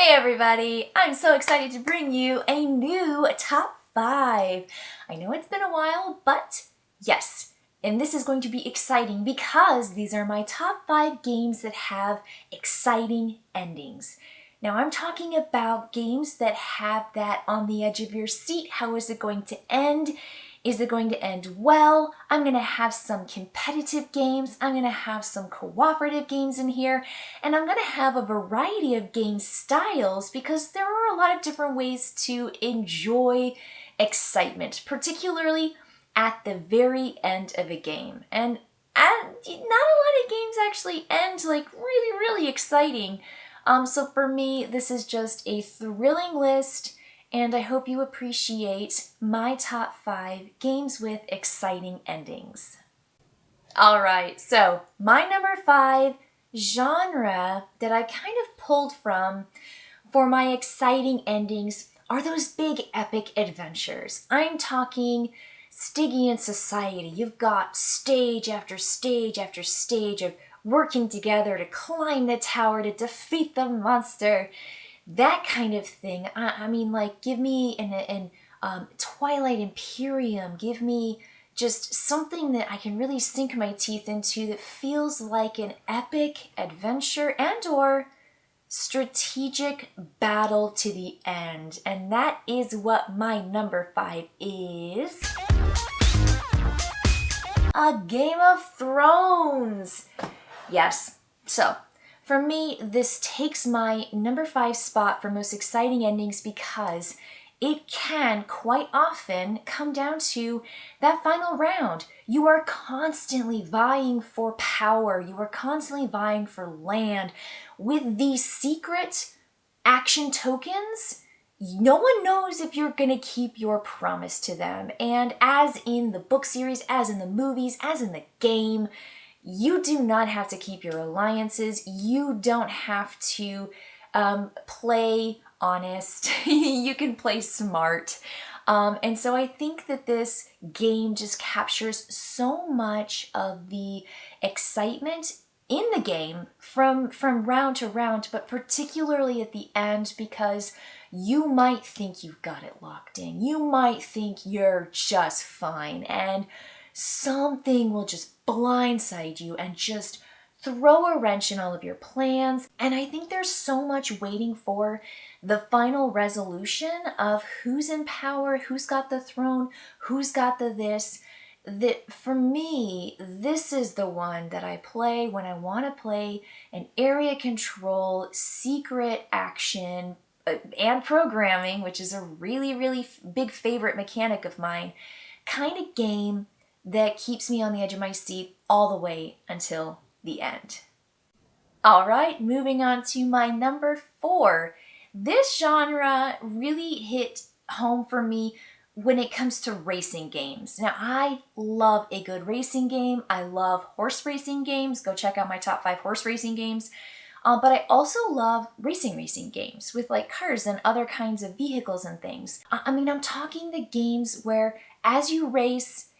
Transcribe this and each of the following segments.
Hey everybody! I'm so excited to bring you a new top 5. I know it's been a while, but yes, and this is going to be exciting because these are my top 5 games that have exciting endings. Now I'm talking about games that have that on the edge of your seat. How is it going to end? Is it going to end well? I'm going to have some competitive games. I'm going to have some cooperative games in here. And I'm going to have a variety of game styles because there are a lot of different ways to enjoy excitement, particularly at the very end of a game. And not a lot of games actually end like really exciting. So for me, this is just a thrilling list. And I hope you appreciate my top 5 games with exciting endings. Alright, so my number 5 genre that I kind of pulled from for my exciting endings are those big epic adventures. I'm talking Stygian society. You've got stage after stage after stage of working together to climb the tower to defeat the monster. That kind of thing. I mean, like, give me an Twilight Imperium. Give me just something that I can really sink my teeth into that feels like an epic adventure and or strategic battle to the end. And that is what my number 5 is. A Game of Thrones. Yes. So, for me, this takes my number 5 spot for most exciting endings because it can quite often come down to that final round. You are constantly vying for power. You are constantly vying for land. With these secret action tokens, no one knows if you're going to keep your promise to them. And as in the book series, as in the movies, as in the game, you do not have to keep your alliances. You don't have to play honest. You can play smart. And so I think that this game just captures so much of the excitement in the game from round to round, but particularly at the end because you might think you've got it locked in. You might think you're just fine, and something will just blindside you and just throw a wrench in all of your plans. And I think there's so much waiting for the final resolution of who's in power, who's got the throne, who's got the this, that for me, this is the one that I play when I want to play an area control, secret action, and programming, which is a really big favorite mechanic of mine, kind of game that keeps me on the edge of my seat all the way until the end. All right, moving on to my number 4. This genre really hit home for me when it comes to racing games. Now, I love a good racing game. I love horse racing games. Go check out my top 5 horse racing games. But I also love racing games with like cars and other kinds of vehicles and things. I mean, I'm talking the games where as you race,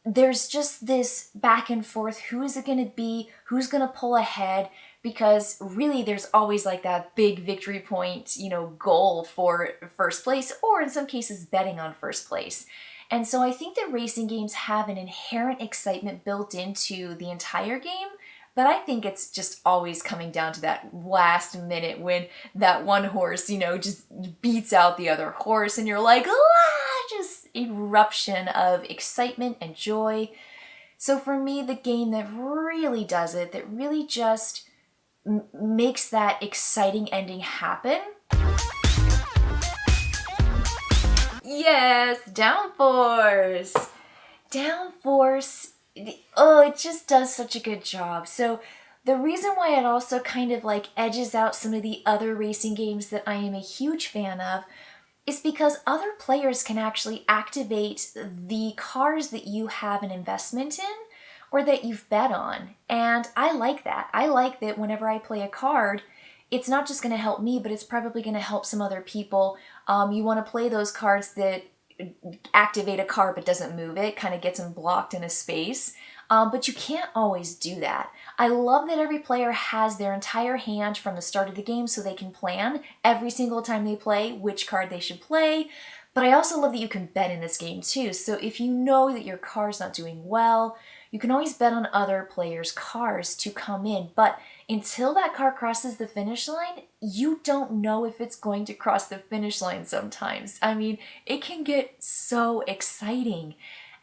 there's just this back and forth. Who is it going to be? Who's going to pull ahead? Because really there's always like that big victory point, goal for first place, or in some cases betting on first place. And so I think that racing games have an inherent excitement built into the entire game, but I think it's just always coming down to that last minute when that one horse, just beats out the other horse and you're like, just eruption of excitement and joy. So for me, the game that really does it, that really just makes that exciting ending happen. Yes, Downforce. Downforce, it just does such a good job. So the reason why it also kind of like edges out some of the other racing games that I am a huge fan of is because other players can actually activate the cars that you have an investment in or that you've bet on. And I like that. I like that whenever I play a card, it's not just going to help me, but it's probably going to help some other people. You want to play those cards that activate a car but doesn't move it, kind of gets them blocked in a space. but you can't always do that. I love that every player has their entire hand from the start of the game so they can plan every single time they play which card they should play. But I also love that you can bet in this game too. So if you know that your card's not doing well, you can always bet on other players' cards to come in. But until that card crosses the finish line, you don't know if it's going to cross the finish line sometimes. I mean, it can get so exciting.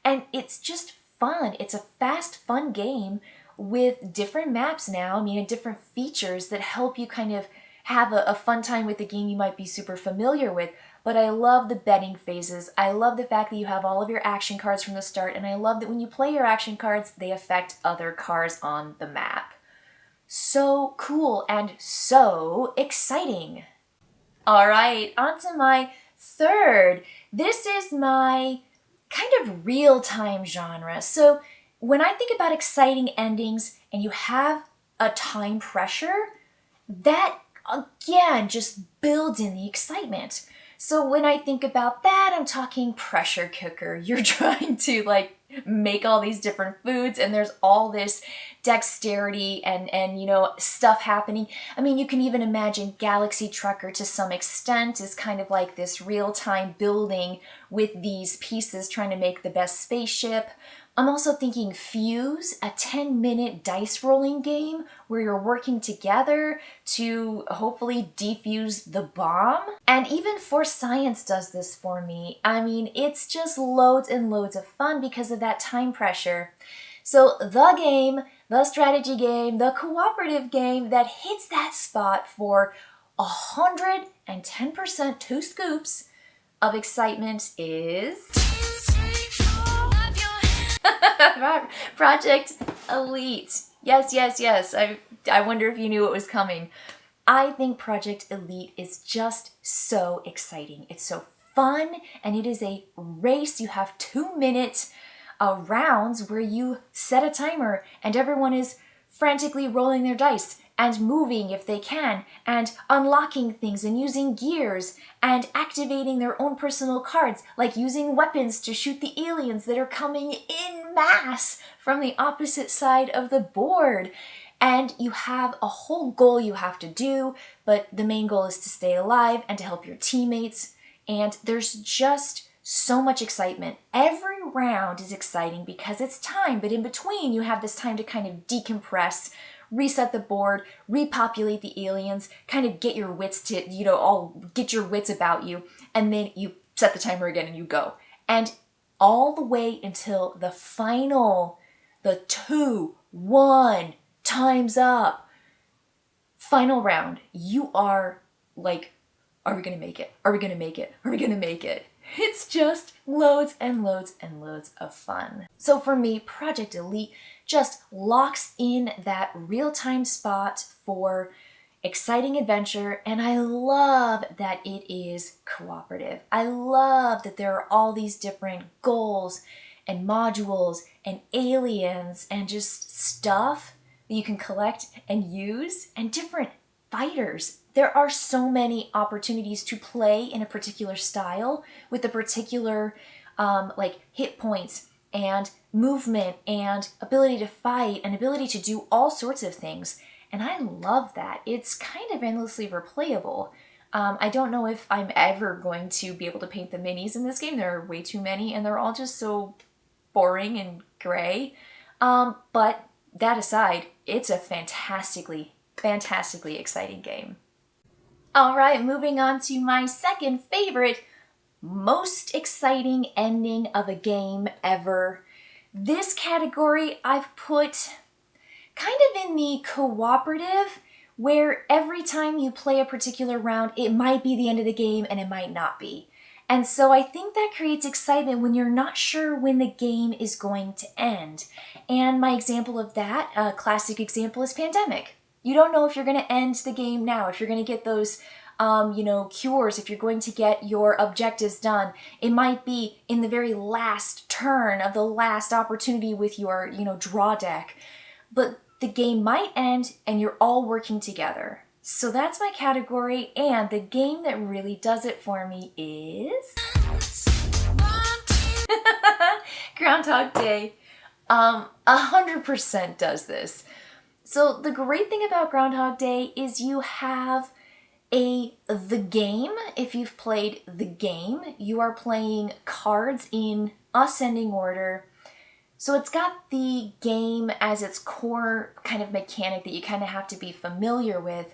And it's just fun. It's a fast, fun game with different maps now, and different features that help you kind of have a fun time with the game you might be super familiar with. But I love the betting phases. I love the fact that you have all of your action cards from the start, and I love that when you play your action cards, they affect other cards on the map. So cool and so exciting. All right, on to my third. This is my kind of real-time genre. So when I think about exciting endings and you have a time pressure, that again just builds in the excitement. So when I think about that, I'm talking pressure cooker. You're trying to make all these different foods and there's all this dexterity and stuff happening. I mean, you can even imagine Galaxy Trucker to some extent is kind of like this real-time building with these pieces trying to make the best spaceship. I'm also thinking Fuse, a 10-minute dice rolling game where you're working together to hopefully defuse the bomb. And even Force Science does this for me. I mean, it's just loads and loads of fun because of that time pressure. So the game, the strategy game, the cooperative game that hits that spot for 110% 2 scoops of excitement is Project Elite. Yes. I wonder if you knew it was coming. I think Project Elite is just so exciting. It's so fun, and it is a race. You have 2-minute rounds where you set a timer, and everyone is frantically rolling their dice and moving if they can, and unlocking things and using gears and activating their own personal cards, like using weapons to shoot the aliens that are coming in mass from the opposite side of the board. And you have a whole goal you have to do, but the main goal is to stay alive and to help your teammates. And there's just so much excitement. Every round is exciting because it's time, but in between you have this time to kind of decompress, reset the board, repopulate the aliens, kind of get your wits to, all get your wits about you, and then you set the timer again and you go. And all the way until the final, the 2-1, time's up, final round, you are like, are we gonna make it? Are we gonna make it? Are we gonna make it? It's just loads and loads and loads of fun. So for me, Project Elite just locks in that real-time spot for exciting adventure, and I love that it is cooperative. I love that there are all these different goals and modules and aliens and just stuff that you can collect and use, and different fighters. There are so many opportunities to play in a particular style with a particular hit points and movement and ability to fight and ability to do all sorts of things. And I love that. It's kind of endlessly replayable. I don't know if I'm ever going to be able to paint the minis in this game. There are way too many and they're all just so boring and gray. But that aside, it's a fantastically exciting game. All right, moving on to my second favorite, most exciting ending of a game ever. This category I've put kind of in the cooperative, where every time you play a particular round, it might be the end of the game and it might not be. And so I think that creates excitement when you're not sure when the game is going to end. And my example of that, a classic example, is Pandemic. You don't know if you're going to end the game now, if you're going to get those cures, if you're going to get your objectives done. It might be in the very last turn of the last opportunity with your, draw deck. But the game might end and you're all working together. So that's my category, and the game that really does it for me is Groundhog Day. 100% does this. So the great thing about Groundhog Day is you have the game. If you've played the game, you are playing cards in ascending order. So it's got the game as its core kind of mechanic that you kind of have to be familiar with,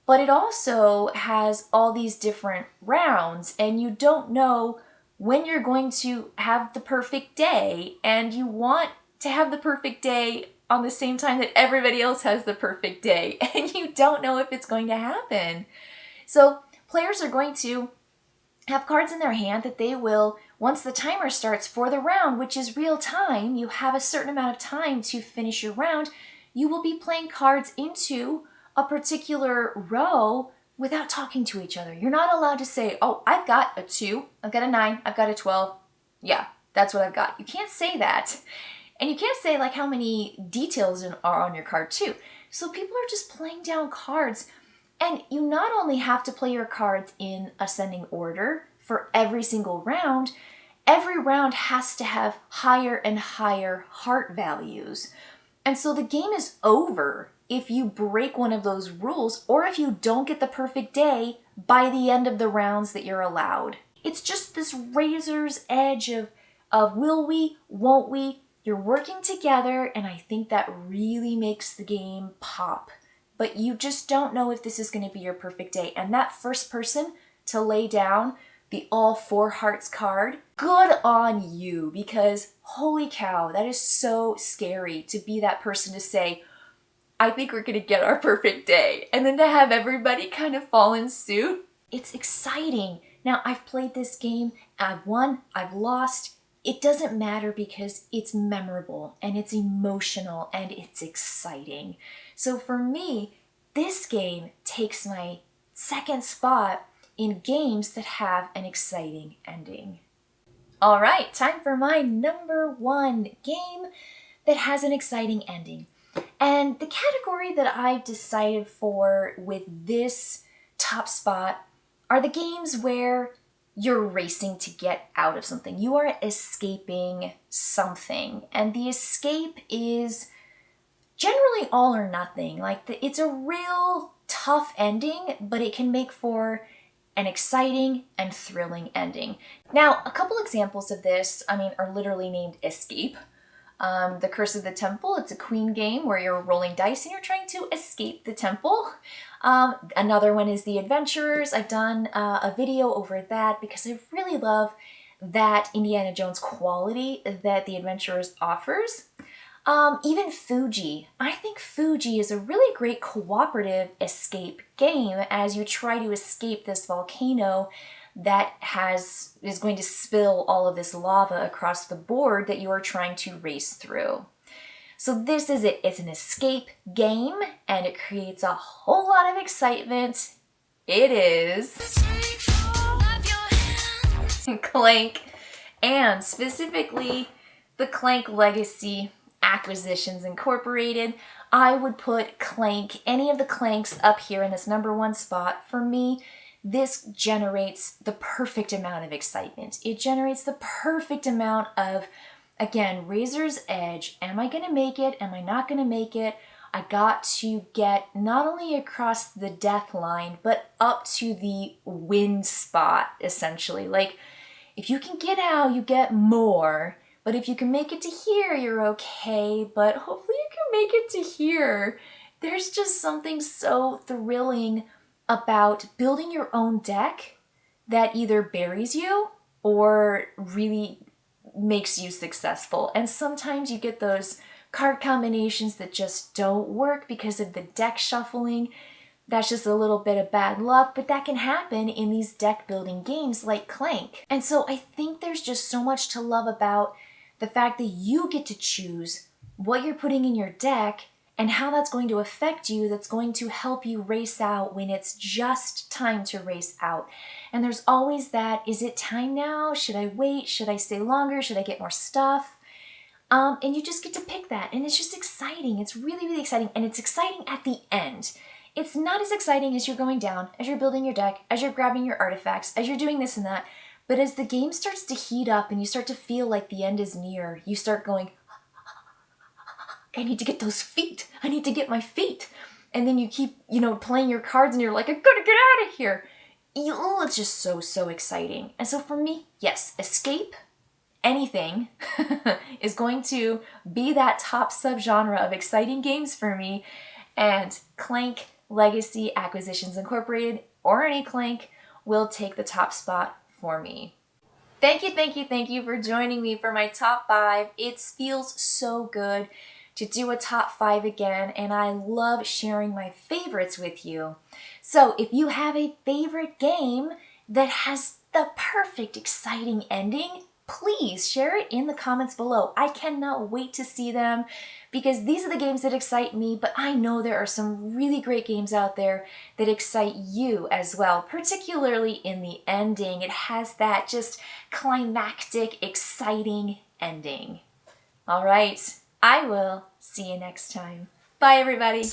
but it also has all these different rounds, and you don't know when you're going to have the perfect day, and you want to have the perfect day on the same time that everybody else has the perfect day, and you don't know if it's going to happen. So players are going to have cards in their hand that they will, once the timer starts for the round, which is real time, you have a certain amount of time to finish your round, you will be playing cards into a particular row without talking to each other. You're not allowed to say, oh, I've got a 2, I've got a 9, I've got a 12. Yeah, that's what I've got. You can't say that. And you can't say like how many details are on your card too. So people are just playing down cards. And you not only have to play your cards in ascending order for every single round, every round has to have higher and higher heart values. And so the game is over if you break one of those rules or if you don't get the perfect day by the end of the rounds that you're allowed. It's just this razor's edge of will we, won't we? You're working together, and I think that really makes the game pop. But you just don't know if this is going to be your perfect day. And that first person to lay down the all 4 hearts card, good on you, because holy cow, that is so scary to be that person to say, I think we're going to get our perfect day. And then to have everybody kind of fall in suit. It's exciting. Now, I've played this game, I've won, I've lost. It doesn't matter because it's memorable and it's emotional and it's exciting. So for me, this game takes my second spot in games that have an exciting ending. All right, time for my number 1 game that has an exciting ending. And the category that I've decided for with this top spot are the games where you're racing to get out of something. You are escaping something. And the escape is generally all or nothing. It's a real tough ending, but it can make for an exciting and thrilling ending. Now, a couple examples of this, are literally named Escape. The Curse of the Temple, it's a queen game where you're rolling dice and you're trying to escape the temple. Another one is The Adventurers. I've done a video over that because I really love that Indiana Jones quality that The Adventurers offers. Even Fuji. I think Fuji is a really great cooperative escape game as you try to escape this volcano that is going to spill all of this lava across the board that you are trying to race through. So this is it. It's an escape game and it creates a whole lot of excitement. It is Clank, and specifically the Clank Legacy Acquisitions Incorporated. I would put Clank, any of the Clanks up here in this number 1 spot. For me, this generates the perfect amount of excitement. It generates the perfect amount of, again, razor's edge. Am I going to make it? Am I not going to make it? I got to get not only across the death line, but up to the win spot, essentially. Like, if you can get out, you get more. But if you can make it to here, you're okay. But hopefully you can make it to here. There's just something so thrilling about building your own deck that either buries you or really makes you successful. And sometimes you get those card combinations that just don't work because of the deck shuffling. That's just a little bit of bad luck, but that can happen in these deck building games like Clank. And so I think there's just so much to love about the fact that you get to choose what you're putting in your deck and how that's going to affect you, that's going to help you race out when it's just time to race out. And there's always that, is it time now? Should I wait? Should I stay longer? Should I get more stuff? And you just get to pick that. And it's just exciting. It's really, really exciting. And it's exciting at the end. It's not as exciting as you're going down, as you're building your deck, as you're grabbing your artifacts, as you're doing this and that. But as the game starts to heat up and you start to feel like the end is near, you start going, I need to get those feet. I need to get my feet. And then you keep, playing your cards and you're like, I gotta get out of here. It's just so, so exciting. And so for me, yes, escape, anything is going to be that top subgenre of exciting games for me. And Clank Legacy Acquisitions Incorporated, or any Clank, will take the top spot for me. Thank you for joining me for my top 5. It feels so good to do a top 5 again, and I love sharing my favorites with you. So if you have a favorite game that has the perfect, exciting ending, please share it in the comments below. I cannot wait to see them because these are the games that excite me, but I know there are some really great games out there that excite you as well, particularly in the ending. It has that just climactic, exciting ending. All right, I will see you next time. Bye, everybody.